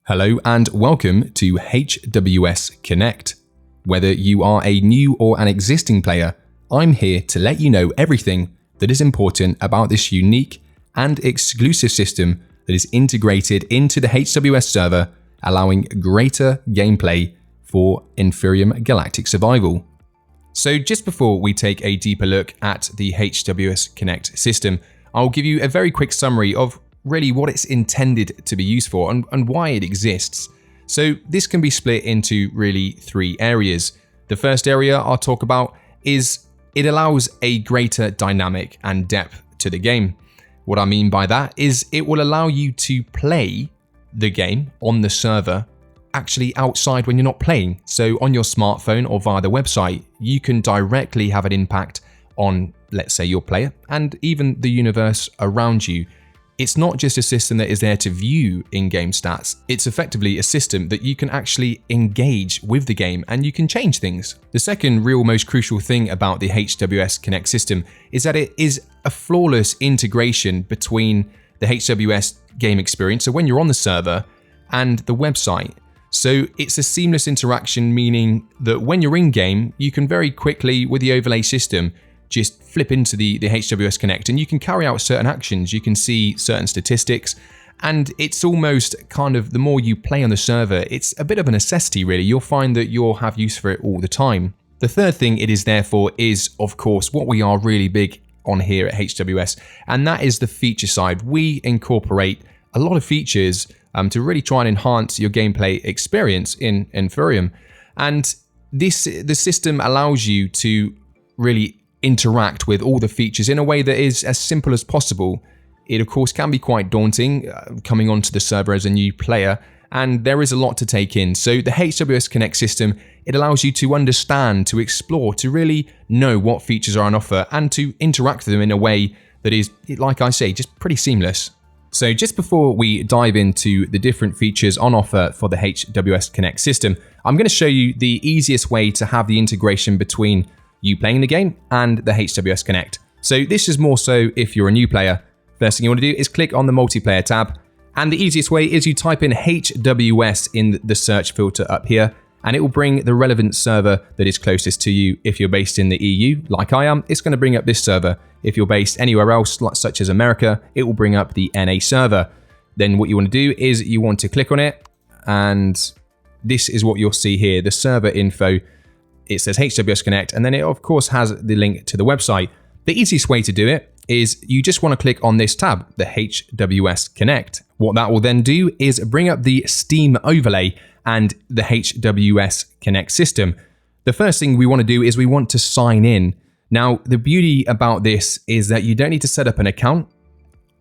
Hello and welcome to HWS Connect. Whether you are a new or an existing player, I'm here to let you know everything that is important about this unique and exclusive system that is integrated into the HWS server, allowing greater gameplay for Empyrion Galactic Survival. So just before we take a deeper look at the HWS Connect system, I'll give you a very quick summary of really what it's intended to be used for and why it exists. So this can be split into really three areas. The first area I'll talk about is it allows a greater dynamic and depth to the game. What I mean by that is it will allow you to play the game on the server actually outside when you're not playing. So on your smartphone or via the website, you can directly have an impact on, let's say, your player and even the universe around you. It's not just a system that is there to view in-game stats, it's effectively a system that you can actually engage with the game and you can change things. The second real most crucial thing about the HWS Connect system is that it is a flawless integration between the HWS game experience, so when you're on the server, and the website. So it's a seamless interaction, meaning that when you're in-game, you can very quickly, with the overlay system, just flip into the HWS Connect and you can carry out certain actions, you can see certain statistics, and it's almost kind of, the more you play on the server, it's a bit of a necessity really. You'll find that you'll have use for it all the time. The third thing it is there for is, of course, what we are really big on here at HWS, and that is the feature side. We incorporate a lot of features to really try and enhance your gameplay experience in Empyrion. And the system allows you to really interact with all the features in a way that is as simple as possible. It of course can be quite daunting coming onto the server as a new player, and there is a lot to take in. So the HWS Connect system, it allows you to understand, to explore, to really know what features are on offer and to interact with them in a way that is, like I say, just pretty seamless. So just before we dive into the different features on offer for the HWS Connect system, I'm going to show you the easiest way to have the integration between you playing the game and the HWS Connect. So this is more so if you're a new player. First thing you want to do is click on the multiplayer tab, and the easiest way is you type in HWS in the search filter up here, and it will bring the relevant server that is closest to you. If you're based in the EU, like I am, it's going to bring up this server. If you're based anywhere else, such as America, it will bring up the NA server. Then what you want to do is you want to click on it, and this is what you'll see here, the server info. It says HWS Connect, and then it of course has the link to the website. The easiest way to do it is you just want to click on this tab, the HWS Connect. What that will then do is bring up the Steam overlay and the HWS Connect system. The first thing we want to do is we want to sign in. Now, the beauty about this is that you don't need to set up an account.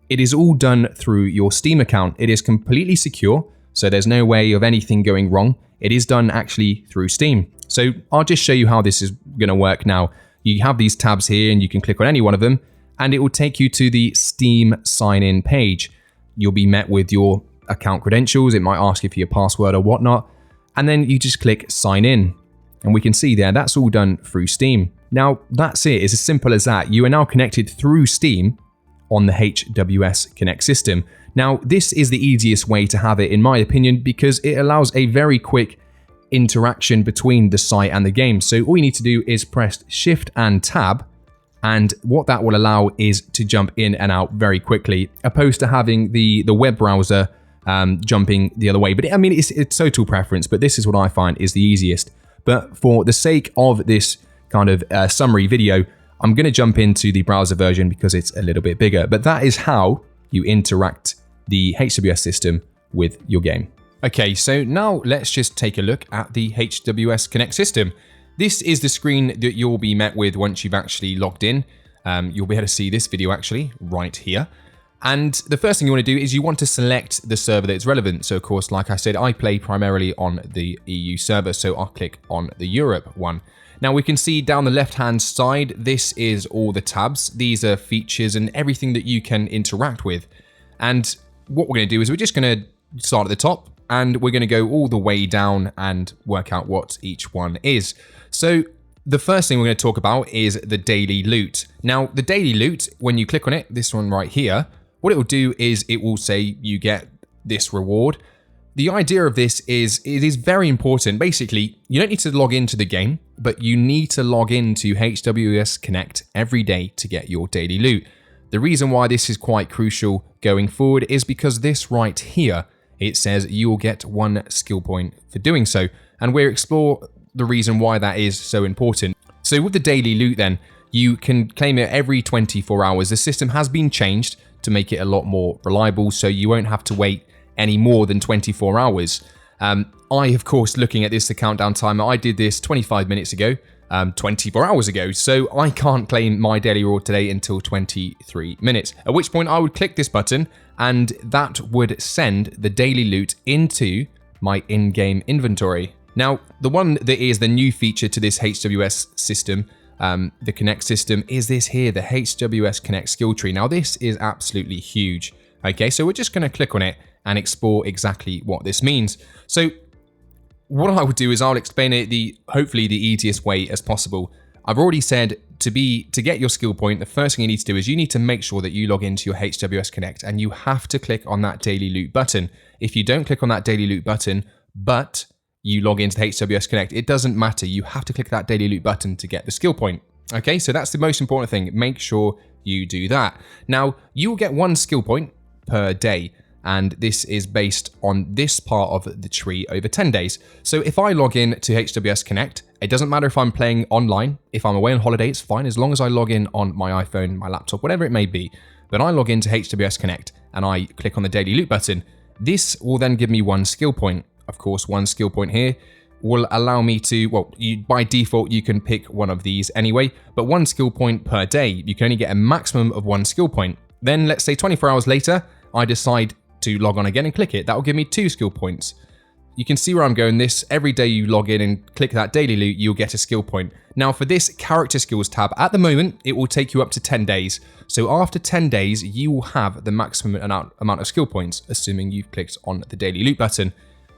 It is all done through your Steam account. It is completely secure, so there's no way of anything going wrong. It is done actually through Steam. So I'll just show you how this is going to work now. You have these tabs here and you can click on any one of them and it will take you to the Steam sign-in page. You'll be met with your account credentials. It might ask you for your password or whatnot. And then you just click sign in. And we can see there, that's all done through Steam. Now that's it. It's as simple as that. You are now connected through Steam on the HWS Connect system. Now this is the easiest way to have it in my opinion, because it allows a very quick interaction between the site and the game. So all you need to do is press Shift and Tab, and what that will allow is to jump in and out very quickly, opposed to having the web browser jumping the other way. But I mean, it's total preference, but this is what I find is the easiest. But for the sake of this kind of summary video, I'm going to jump into the browser version because it's a little bit bigger. But that is how you interact the HWS system with your game. Okay, so now let's just take a look at the HWS Connect system. This is the screen that you'll be met with once you've actually logged in. You'll be able to see this video actually right here. And the first thing you want to do is you want to select the server that's relevant. So of course, like I said, I play primarily on the EU server, so I'll click on the Europe one. Now we can see down the left-hand side, this is all the tabs. These are features and everything that you can interact with. And what we're going to do is we're just going to start at the top, and we're going to go all the way down and work out what each one is. So the first thing we're going to talk about is the daily loot. Now, the daily loot, when you click on it, this one right here, what it will do is it will say you get this reward. the idea of this is it is very important. Basically, you don't need to log into the game, but you need to log into HWS Connect every day to get your daily loot. The reason why this is quite crucial going forward is because this right here, it says you will get 1 skill point for doing so. And we'll explore the reason why that is so important. So with the daily loot then, you can claim it every 24 hours. The system has been changed to make it a lot more reliable, so you won't have to wait any more than 24 hours. I, of course, looking at this, the countdown timer, I did this 25 minutes ago, 24 hours ago, so I can't claim my daily reward today until 23 minutes, at which point I would click this button and that would send the daily loot into my in-game inventory. Now, the one that is the new feature to this HWS system, the Connect system, is this here, the HWS Connect skill tree. Now, this is absolutely huge. Okay, so we're just going to click on it and explore exactly what this means. So what I would do is I'll explain it hopefully the easiest way as possible. I've already said to get your skill point, the first thing you need to do is you need to make sure that you log into your HWS Connect, and you have to click on that daily loot button. If you don't click on that daily loot button, but you log into the HWS Connect, it doesn't matter. You have to click that daily loot button to get the skill point. Okay, so that's the most important thing. Make sure you do that. Now, you will get 1 skill point per day, and this is based on this part of the tree over 10 days. So if I log in to HWS Connect, it doesn't matter if I'm playing online. If I'm away on holiday, it's fine, as long as I log in on my iPhone, my laptop, whatever it may be. But I log into HWS Connect and I click on the daily loot button. This will then give me 1 skill point. Of course, 1 skill point here will allow me to, well, by default, you can pick one of these anyway, but 1 skill point per day. You can only get a maximum of 1 skill point. Then let's say 24 hours later, I decide to log on again and click it. That will give me 2 skill points. You can see where I'm going. This, every day you log in and click that daily loot, you'll get a skill point. Now for this character skills tab, at the moment, it will take you up to 10 days. So after 10 days, you will have the maximum amount of skill points, assuming you've clicked on the daily loot button.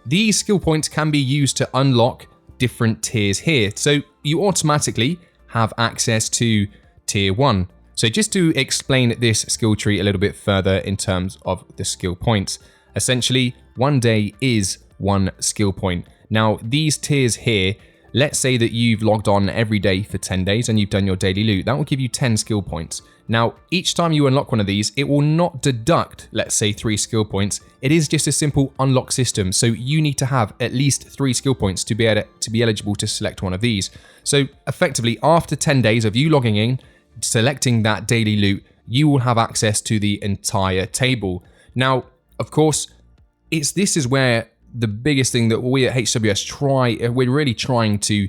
These skill points can be used to unlock different tiers here. So you automatically have access to tier 1. So just to explain this skill tree a little bit further in terms of the skill points, essentially 1 day is 1 skill point. Now these tiers here, let's say that you've logged on every day for 10 days and you've done your daily loot, that will give you 10 skill points. Now each time you unlock one of these, it will not deduct, let's say 3 skill points. It is just a simple unlock system. So you need to have at least 3 skill points to be eligible to select one of these. So effectively after 10 days of you logging in, selecting that daily loot, you will have access to the entire table. Now, of course, this is where the biggest thing that we at HWS we're really trying to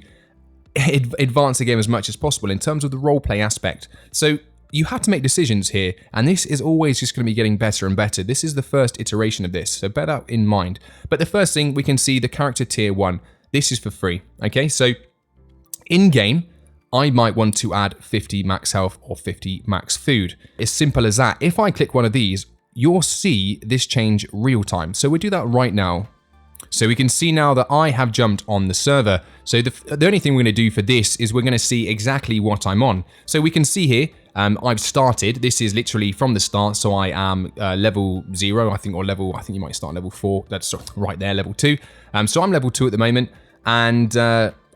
advance the game as much as possible in terms of the roleplay aspect. So you have to make decisions here, and this is always just going to be getting better and better. This is the first iteration of this, so bear that in mind. But the first thing, we can see the character tier 1. This is for free, okay? So in-game, I might want to add 50 max health or 50 max food. As simple as that. If I click one of these, you'll see this change real time. So we'll do that right now. So we can see now that I have jumped on the server. So the only thing we're going to do for this is we're going to see exactly what I'm on. So we can see here, I've started. This is literally from the start. So I am level 0, I think, or level, I think you might start level 4. That's right there, level 2. So I'm level 2 at the moment. And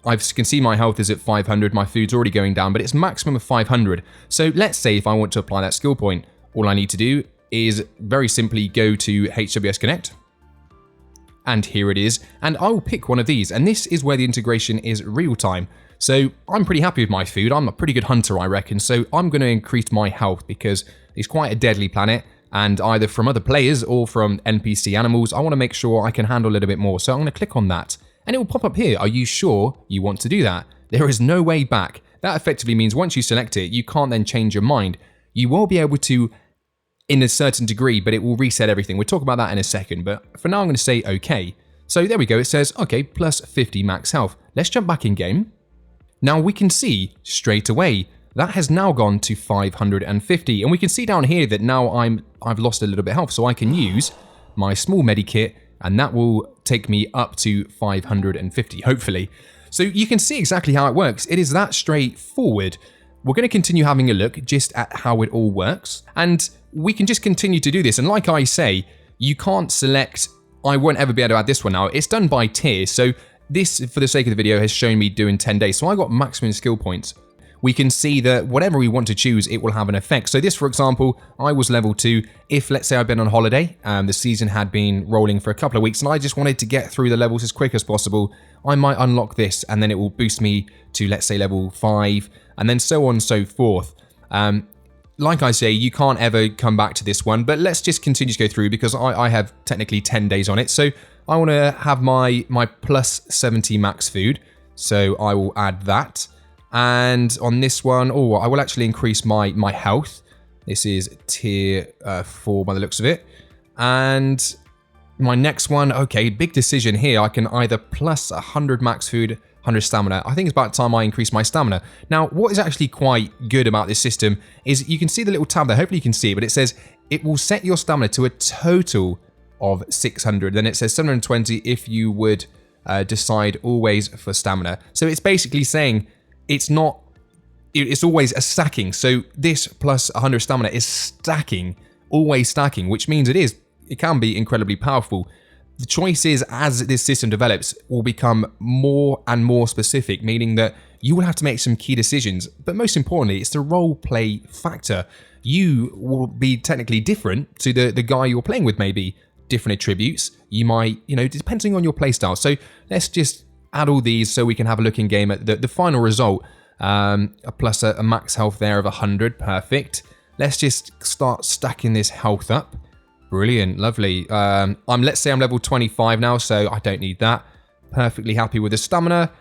I can see my health is at 500, my food's already going down, but it's maximum of 500. So let's say if I want to apply that skill point, all I need to do is very simply go to HWS Connect. And here it is. And I will pick one of these. And this is where the integration is real time. So I'm pretty happy with my food. I'm a pretty good hunter, I reckon. So I'm going to increase my health because it's quite a deadly planet. And either from other players or from NPC animals, I want to make sure I can handle a little bit more. So I'm going to click on that. And it will pop up here. Are you sure you want to do that? There is no way back. That effectively means once you select it, you can't then change your mind. You will be able to in a certain degree, but it will reset everything. We'll talk about that in a second, but for now I'm going to say okay. So there we go. It says, okay, plus 50 max health. Let's jump back in game. Now we can see straight away that has now gone to 550. And we can see down here that now I've lost a little bit of health. So I can use my small medikit and that will take me up to 550, hopefully. So you can see exactly how it works. It is that straightforward. We're going to continue having a look just at how it all works. And we can just continue to do this. And like I say, you can't select I won't ever be able to add this one now. It's done by tier, so this, for the sake of the video, has shown me doing 10 days. So I got maximum skill points. We can see that whatever we want to choose, it will have an effect. So this, for example, I was level 2. If, let's say, I've been on holiday, the season had been rolling for a couple of weeks, and I just wanted to get through the levels as quick as possible, I might unlock this, and then it will boost me to, let's say, level 5, and then so on and so forth. Like I say, you can't ever come back to this one, but let's just continue to go through because I have technically 10 days on it. So I want to have my plus 70 max food, so I will add that. And on this one, I will actually increase my health. This is tier 4 by the looks of it. And my next one, okay, big decision here. I can either plus 100 max food, 100 stamina. I think it's about time I increase my stamina. Now, what is actually quite good about this system is you can see the little tab there. Hopefully you can see it, but it says it will set your stamina to a total of 600. Then it says 720 if you would decide always for stamina. So it's basically saying it's always a stacking. So this plus 100 stamina is stacking, always stacking, which means it can be incredibly powerful. The choice is, as this system develops, will become more and more specific, meaning that you will have to make some key decisions. But most importantly, it's the role play factor. You will be technically different to the guy you're playing with, maybe different attributes. You might, depending on your playstyle. So let's just add all these so we can have a look in game at the final result. Plus a max health there of 100, perfect. Let's just start stacking this health up. Brilliant, lovely. Let's say I'm level 25 now, so I don't need that. Perfectly happy with the stamina.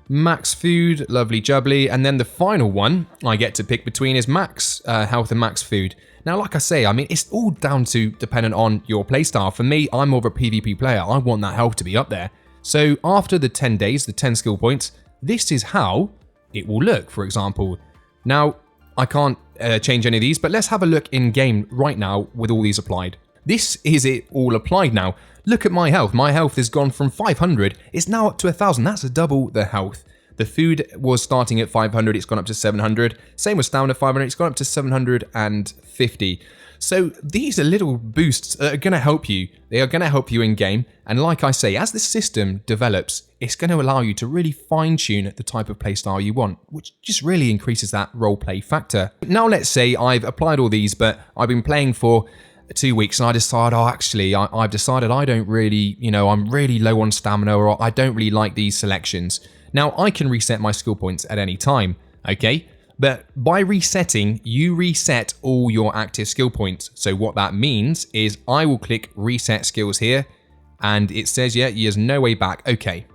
Max food, lovely jubbly. And then the final one I get to pick between is max health and max food. Now, like I say, it's all down to dependent on your playstyle. For me, I'm more of a PvP player. I want that health to be up there. So after the 10 days, the 10 skill points, this is how it will look, for example. Now, I can't change any of these, but let's have a look in game right now with all these applied. This is it all applied now. Look at my health. My health has gone from 500. It's now up to 1,000. That's double the health. The food was starting at 500. It's gone up to 700. Same with stamina, 500. It's gone up to 750. So these are little boosts that are going to help you. They are going to help you in game. And like I say, as the system develops, it's going to allow you to really fine tune the type of playstyle you want, which just really increases that roleplay factor. Now let's say I've applied all these, but I've been playing for 2 weeks and I decide, I've decided I don't really, I'm really low on stamina, or I don't really like these selections. Now I can reset my skill points at any time, okay? But by resetting, you reset all your active skill points. So what that means is I will click reset skills here and it says, yeah, there's no way back. Okay.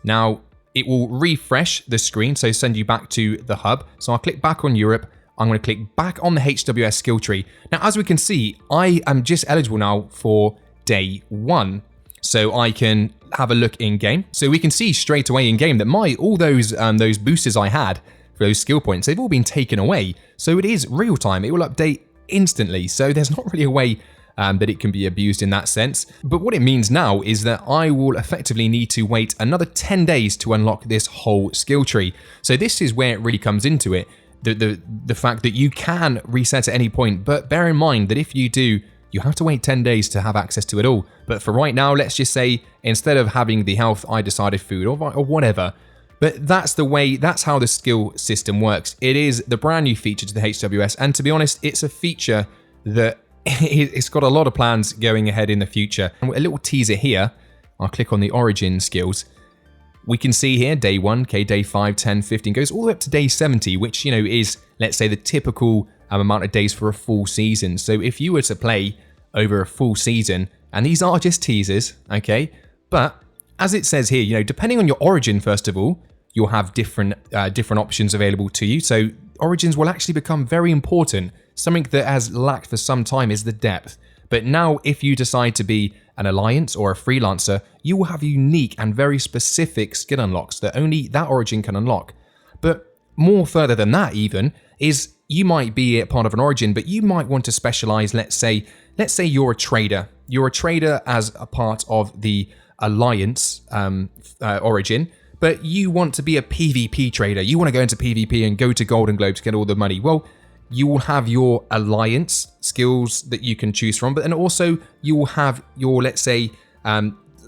Now it will refresh the screen, so send you back to the hub. So I'll click back on Europe. I'm going to click back on the HWS skill tree. Now, as we can see, I am just eligible now for day 1. So I can have a look in game. So we can see straight away in game that all those boosters I had for those skill points, they've all been taken away. So it is real time. It will update instantly. So there's not really a way that it can be abused in that sense. But what it means now is that I will effectively need to wait another 10 days to unlock this whole skill tree. So this is where it really comes into it. The fact that you can reset at any point, but bear in mind that if you do, you have to wait 10 days to have access to it all. But for right now, let's just say instead of having the health, I decided food or whatever. But that's how the skill system works. It is the brand new feature to the HWS, and to be honest, it's a feature that it's got a lot of plans going ahead in the future. And a little teaser here, I'll click on the origin skills. We can see here day 1, okay, day 5, 10, 15, goes all the way up to day 70, which, is, let's say, the typical amount of days for a full season. So if you were to play over a full season, and these are just teasers, okay, but as it says here, depending on your origin, first of all, you'll have different options available to you. So origins will actually become very important. Something that has lacked for some time is the depth. But now if you decide to be an alliance or a freelancer, you will have unique and very specific skill unlocks that only that origin can unlock. But more further than that even, is you might be a part of an origin, but you might want to specialize, let's say you're a trader. You're a trader as a part of the alliance origin, but you want to be a PvP trader. You want to go into PvP and go to Golden Globe to get all the money. Well, you will have your alliance skills that you can choose from, but then also you will have your, let's say,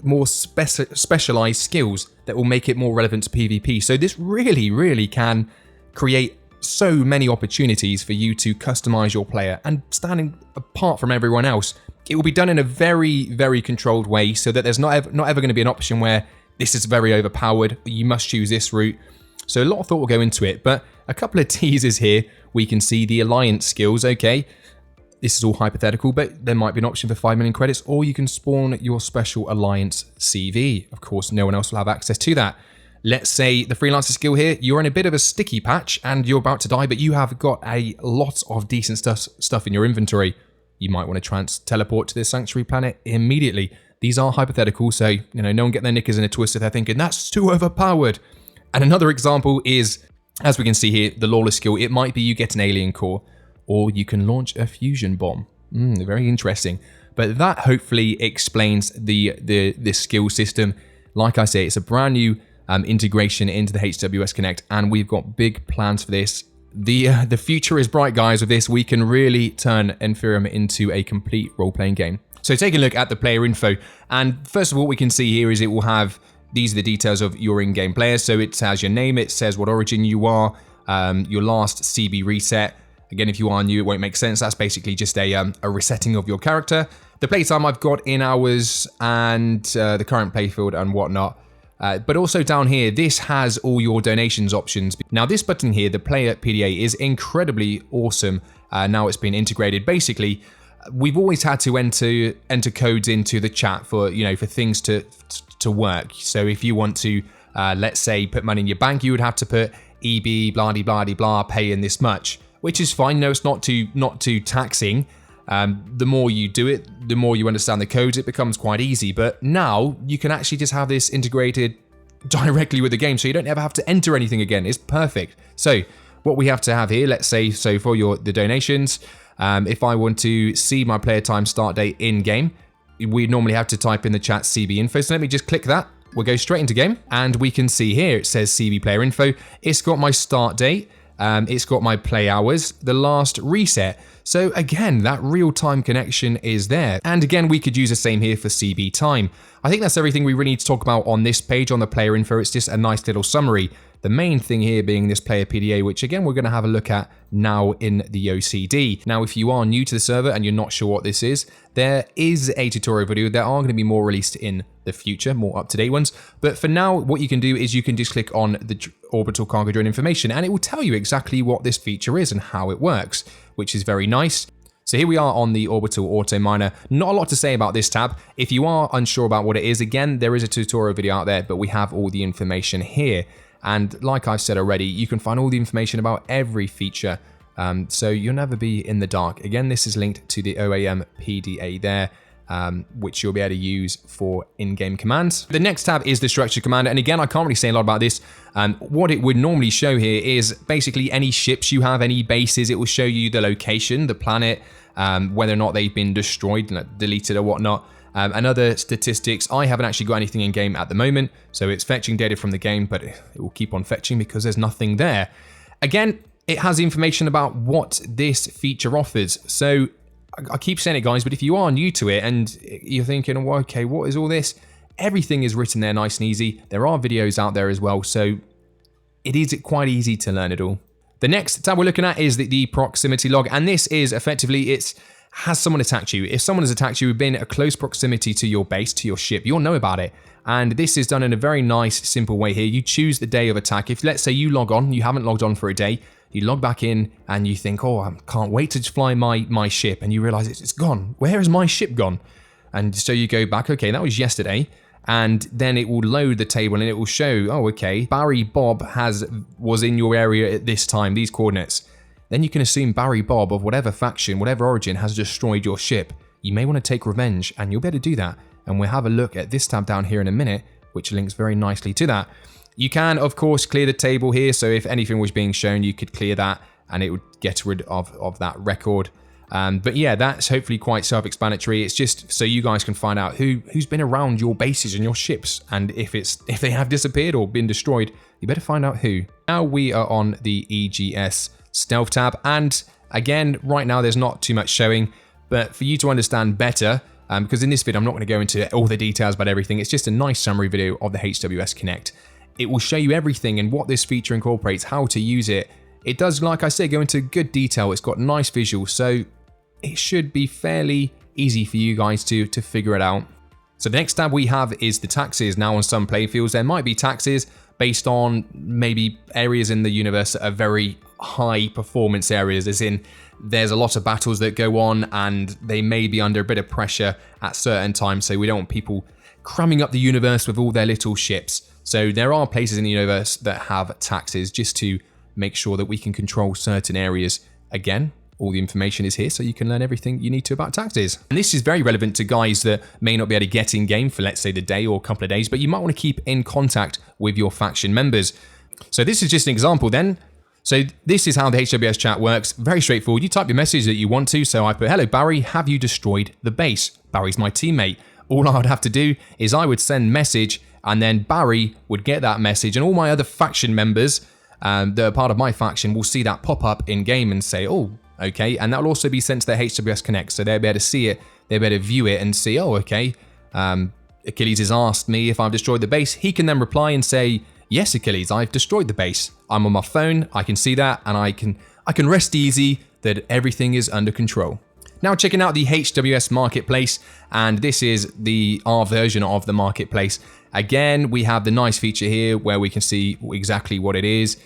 more specialized skills that will make it more relevant to PvP. So this really can create so many opportunities for you to customize your player and standing apart from everyone else. It will be done in a very controlled way so that there's not ever going to be an option where this is very overpowered, you must choose this route. So a lot of thought will go into it, but a couple of teasers here. We can see the alliance skills, okay. This is all hypothetical, but there might be an option for 5 million credits, or you can spawn your special alliance CV. Of course, no one else will have access to that. Let's say the freelancer skill here, you're in a bit of a sticky patch and you're about to die, but you have got a lot of decent stuff in your inventory. You might want to teleport to this sanctuary planet immediately. These are hypothetical, so no one get their knickers in a twist if they're thinking that's too overpowered. And another example is, as we can see here, the lawless skill. It might be you get an alien core, or you can launch a fusion bomb. Very interesting. But that hopefully explains the skill system. Like I say, it's a brand new integration into the HWS Connect, and we've got big plans for this. The future is bright, guys. With this, we can really turn Empyrion into a complete role-playing game. So taking a look at the player info, and first of all, we can see here is it will have, these are the details of your in-game player. So it has your name, it says what origin you are, your last CB reset. Again, if you are new, it won't make sense. That's basically just a resetting of your character. The playtime I've got in hours, and the current playfield and whatnot. But also down here, this has all your donations options. Now this button here, the player PDA, is incredibly awesome. Now it's been integrated. Basically, we've always had to enter codes into the chat for for things to work. So if you want to, let's say, put money in your bank, you would have to put EB blah blah blah pay in this much, which is fine. No, it's not too taxing. The more you do it, the more you understand the codes, it becomes quite easy. But now you can actually just have this integrated directly with the game, so you don't ever have to enter anything again. It's perfect. So what we have to have here, let's say, so for the donations, if I want to see my player time start date in game, we normally have to type in the chat CB info. So let me just click that. We'll go straight into game, and we can see here it says CB player info. It's got my start date. It's got my play hours, the last reset. So again, that real-time connection is there. And again, we could use the same here for CB time. I think that's everything we really need to talk about on this page on the player info. It's just a nice little summary. The main thing here being this player PDA, which again, we're going to have a look at now in the OCD. Now, if you are new to the server and you're not sure what this is, there is a tutorial video. There are going to be more released in the future, more up-to-date ones. But for now, what you can do is you can just click on the orbital cargo drone information, and it will tell you exactly what this feature is and how it works, which is very nice. So here we are on the orbital auto miner. Not a lot to say about this tab. If you are unsure about what it is, again, there is a tutorial video out there, but we have all the information here. And like I've said already, you can find all the information about every feature, so you'll never be in the dark. Again, this is linked to the OAM PDA there, which you'll be able to use for in-game commands. The next tab is the structure commander, and again, I can't really say a lot about this. What it would normally show here is basically any ships you have, any bases. It will show you the location, the planet, whether or not they've been destroyed, deleted or whatnot. And other statistics, I haven't actually got anything in game at the moment, so it's fetching data from the game, but it will keep on fetching because there's nothing there. Again, it has information about what this feature offers. So I keep saying it, guys, but if you are new to it and you're thinking, well, okay, what is all this? Everything is written there nice and easy. There are videos out there as well, so it is quite easy to learn it all. The next tab we're looking at is the proximity log, and this is effectively, has someone attacked you. If someone has attacked you, been at close proximity to your base, to your ship, you'll know about it. And this is done in a very nice, simple way here. You choose the day of attack. If, let's say, you log on, you haven't logged on for a day, you log back in and you think, oh, I can't wait to fly my ship, and you realize it's gone. Where is my ship gone? And so you go back, okay, that was yesterday, and then it will load the table and it will show, oh, okay, Barry Bob was in your area at this time, these coordinates. Then you can assume Barry Bob of whatever faction, whatever origin has destroyed your ship. You may want to take revenge, and you'll be able to do that. And we'll have a look at this tab down here in a minute, which links very nicely to that. You can, of course, clear the table here. So if anything was being shown, you could clear that and it would get rid of that record. But yeah, that's hopefully quite self-explanatory. It's just so you guys can find out who's been around your bases and your ships. And if they have disappeared or been destroyed, you better find out who. Now we are on the EGS Stealth tab, and again, right now there's not too much showing, but for you to understand better, because in this video, I'm not going to go into all the details about everything. It's just a nice summary video of the HWS Connect. It will show you everything and what this feature incorporates, how to use it. It does, like I say, go into good detail. It's got nice visuals, so it should be fairly easy for you guys to figure it out. So the next tab we have is the taxes. Now on some playfields, there might be taxes based on maybe areas in the universe that are very high performance areas, as in there's a lot of battles that go on and they may be under a bit of pressure at certain times, so we don't want people cramming up the universe with all their little ships. So there are places in the universe that have taxes just to make sure that we can control certain areas. Again, all the information is here so you can learn everything you need to about taxes. And this is very relevant to guys that may not be able to get in game for, let's say, the day or a couple of days, but you might want to keep in contact with your faction members. So this is just an example then. So this is how the HWS chat works. Very straightforward. You type your message that you want to. So I put, hello Barry, have you destroyed the base? Barry's my teammate. All I would have to do is I would send message and then Barry would get that message and all my other faction members that are part of my faction will see that pop up in game and say, oh, okay. And that will also be sent to their HWS Connect. So they'll be able to see it. They'll be able to view it and see, oh, okay. Achilles has asked me if I've destroyed the base. He can then reply and say, yes, Achilles, I've destroyed the base. I'm on my phone, I can see that, and I can rest easy that everything is under control. Now checking out the HWS Marketplace, and this is our version of the Marketplace. Again, we have the nice feature here where we can see exactly what it is,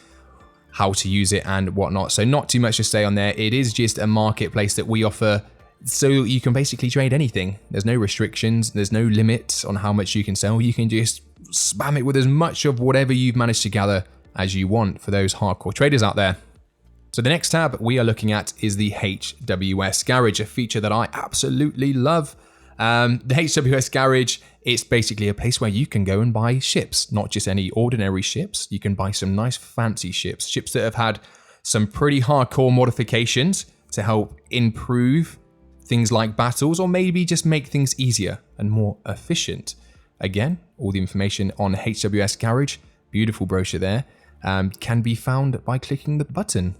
how to use it and whatnot. So not too much to say on there. It is just a marketplace that we offer so you can basically trade anything. There's no restrictions, there's no limits on how much you can sell. You can just spam it with as much of whatever you've managed to gather as you want for those hardcore traders out there. So the next tab we are looking at is the HWS Garage, a feature that I absolutely love. The HWS Garage, it's basically a place where you can go and buy ships, not just any ordinary ships. You can buy some nice fancy ships, ships that have had some pretty hardcore modifications to help improve things like battles, or maybe just make things easier and more efficient. Again, all the information on HWS Garage, beautiful brochure there, can be found by clicking the button.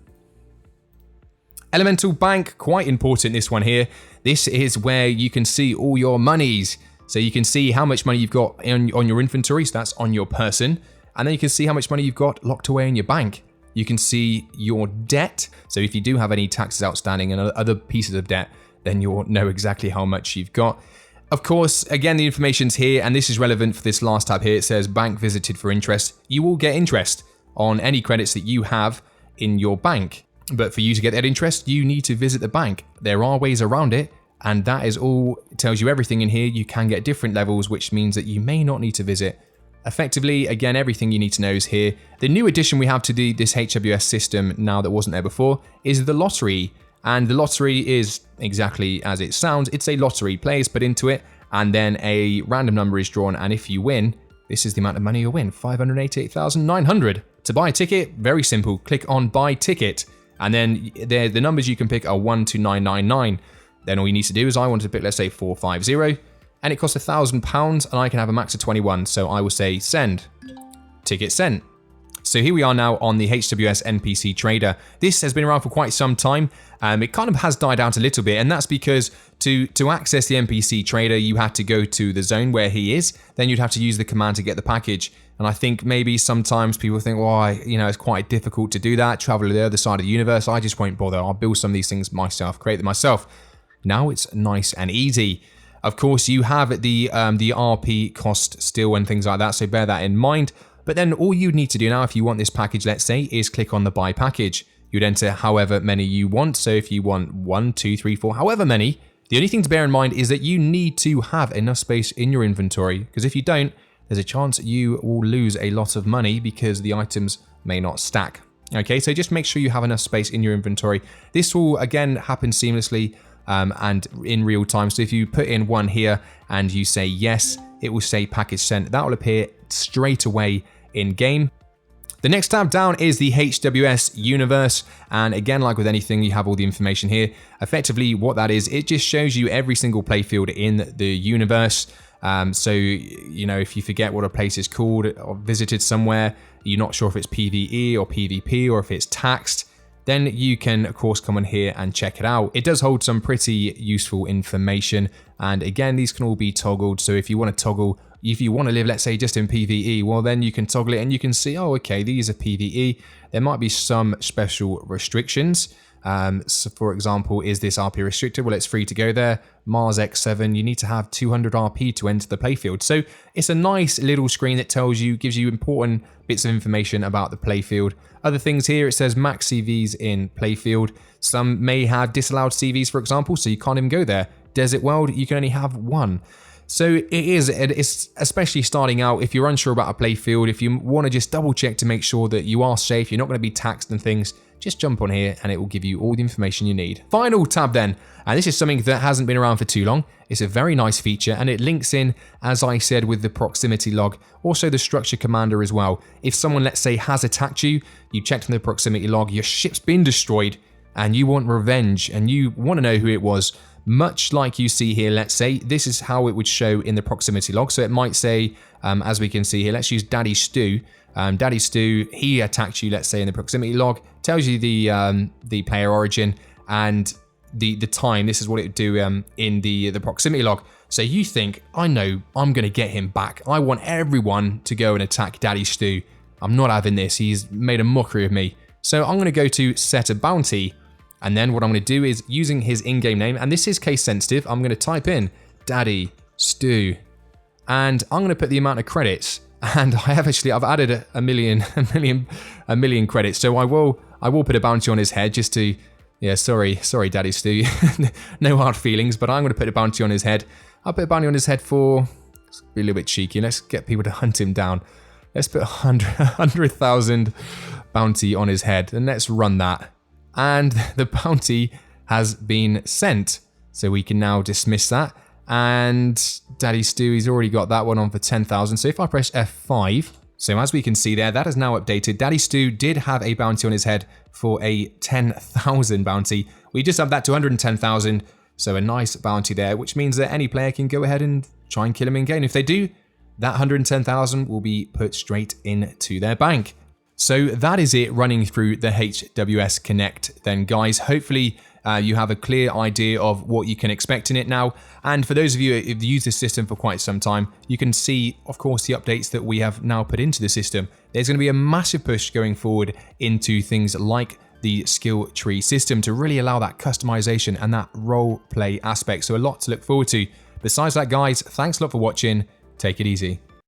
Elemental Bank, quite important this one here. This is where you can see all your monies. So you can see how much money you've got on your inventory, so that's on your person. And then you can see how much money you've got locked away in your bank. You can see your debt. So if you do have any taxes outstanding and other pieces of debt, then you'll know exactly how much you've got. Of course, again, the information's here, and this is relevant for this last tab here. It says bank visited for interest. You will get interest on any credits that you have in your bank. But for you to get that interest, you need to visit the bank. There are ways around it, and that is all. It tells you everything in here. You can get different levels, which means that you may not need to visit. Effectively, again, everything you need to know is here. The new addition we have to this HWS system now that wasn't there before is the lottery. And the lottery is exactly as it sounds. It's a lottery. Players put into it, and then a random number is drawn. And if you win, this is the amount of money you'll win, 588,900. To buy a ticket, very simple. Click on buy ticket. And then the numbers you can pick are 1 to 999. Then all you need to do is I want to pick, let's say 450, and it costs £1,000, and I can have a max of 21. So I will say send, ticket sent. So here we are now on the HWS NPC Trader. This has been around for quite some time. It kind of has died out a little bit, and that's because to access the NPC Trader, you had to go to the zone where he is. Then you'd have to use the command to get the package. And I think maybe sometimes people think, well, it's quite difficult to do that, travel to the other side of the universe. I just won't bother. I'll build some of these things myself, create them myself. Now it's nice and easy. Of course, you have the RP cost still and things like that, so bear that in mind. But then all you need to do now, if you want this package, let's say, is click on the buy package. You'd enter however many you want. So if you want 1, 2, 3, 4, however many, the only thing to bear in mind is that you need to have enough space in your inventory, because if you don't, there's a chance you will lose a lot of money because the items may not stack. Okay, so just make sure you have enough space in your inventory. This will, again, happen seamlessly and in real time. So if you put in 1 here and you say yes, it will say package sent. That will appear straight away in game. The next tab down is the HWS Universe, and again, like with anything, you have all the information here. Effectively, what that is, it just shows you every single playfield in the universe. So, if you forget what a place is called or visited somewhere, you're not sure if it's PvE or PvP or if it's taxed, then you can of course come on here and check it out. It does hold some pretty useful information, and again, these can all be toggled. So if you want to toggle, if you want to live, let's say, just in PvE, well, then you can toggle it and you can see, oh, okay, these are PvE. There might be some special restrictions. So for example, is this RP restricted? Well, it's free to go there. Mars X7, you need to have 200 RP to enter the playfield. So it's a nice little screen that tells you, gives you important bits of information about the playfield. Other things here, it says max CVs in playfield. Some may have disallowed CVs, for example, so you can't even go there. Desert World, you can only have one. So it's especially starting out, if you're unsure about a playfield, if you want to just double check to make sure that you are safe, you're not going to be taxed and things, just jump on here and it will give you all the information you need. Final tab then, and this is something that hasn't been around for too long. It's a very nice feature and it links in, as I said, with the proximity log, also the structure commander as well. If someone, let's say, has attacked you, you checked on the proximity log, your ship's been destroyed, and you want revenge and you want to know who it was, much like you see here, let's say, this is how it would show in the proximity log. So it might say, as we can see here, let's use Daddy Stu. Daddy Stu, he attacked you, let's say, in the proximity log, tells you the player origin and the time. This is what it would do in the proximity log. So you think, I know, I'm going to get him back. I want everyone to go and attack Daddy Stu. I'm not having this. He's made a mockery of me. So I'm going to go to set a bounty. And then what I'm going to do is, using his in-game name, and this is case sensitive, I'm going to type in Daddy Stu, and I'm going to put the amount of credits. And I've added a million credits. So I will put a bounty on his head just to, yeah, sorry Daddy Stu, no hard feelings, but I'm going to put a bounty on his head. I'll put a bounty on his head for, let's be a little bit cheeky. Let's get people to hunt him down. Let's put 100,000 bounty on his head, and let's run that. And the bounty has been sent. So we can now dismiss that. And Daddy Stu, he's already got that one on for 10,000. So if I press F5, so as we can see there, that is now updated. Daddy Stu did have a bounty on his head for a 10,000 bounty. We just have that to 110,000. So a nice bounty there, which means that any player can go ahead and try and kill him in game. If they do, that 110,000 will be put straight into their bank. So that is it running through the HWS Connect then, guys. Hopefully you have a clear idea of what you can expect in it now. And for those of you who've used this system for quite some time, you can see, of course, the updates that we have now put into the system. There's going to be a massive push going forward into things like the skill tree system to really allow that customization and that role play aspect. So a lot to look forward to. Besides that, guys, thanks a lot for watching. Take it easy.